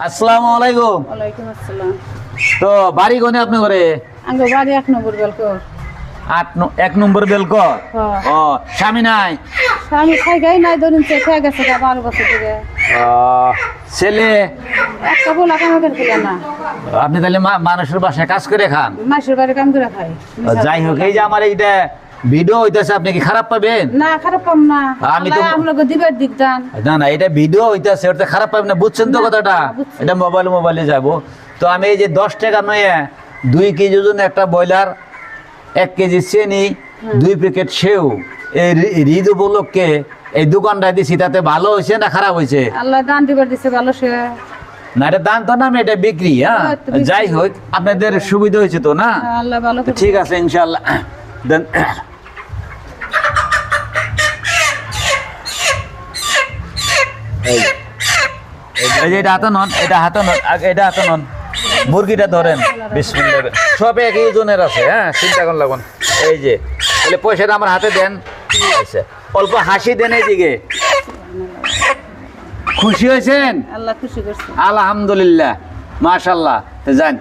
আসসালামু আলাইকুম। ওয়ালাইকুম আসসালাম। তো বাড়ি কোনে আপনি করে? আঙ্গো বাড়ি 1 নম্বর বেলকর। 1 নম্বর বেলকর। হ্যাঁ। ও স্বামী নাই? স্বামী খাই নাই ধরুন সে খেয়ে গেছে 12 বছর ধরে। ছেলে? একটা বলা কাম করে না। আপনি তাহলে মানুষের বাসায় কাজ করে খান? মাসের বাড়ি কাম করে খাই। যাই হোক, এই যে আমার এইটা ভিডিও হইতেছে, আপনি কি খারাপ পাবেন? না খারাপ পাম না। আমি তো আপনাকে দিবার দিক দান। না না, এটা ভিডিও হইতেছে, ওটা খারাপ পাবেন না, বুঝছেন তো কথাটা? এটা মোবাইলে যাবো। তো আমি এই যে 10 টাকা নয় 2 কেজি ওজন একটা ব্রয়লার, 1 কেজি চিনি, 2 প্যাকেট সেউ, এই ঈদ উপলক্ষে এই দোকানটা দিছি, তাতে ভালো হয়েছে না খারাপ হয়েছে? আল্লাহ দান দিবার দিছে ভালো সে। না, এটা দান তো না, আমি এটা বিক্রি। হ্যাঁ, যাই হোক, আপনাদের সুবিধা হয়েছে তো না? আল্লাহ ভালো করে। ঠিক আছে, ইনশাল্লাহ দেন। এই যে এটা হাতে নন, এটা হাতে নন, এটা হাতে নন, মুরগিটা ধরেন। বিসমিল্লাহ। সব একই ওজনের আছে। হ্যাঁ, চিন্তা করুন লাগুন। এই যে তাহলে পয়সাটা আমার হাতে দেন। আচ্ছা, অল্প হাসি দেন এইদিকে। খুশি হয়েছেন? আল্লাহ খুশি করছে। আলহামদুলিল্লাহ, মাশাল্লাহ। তো যান।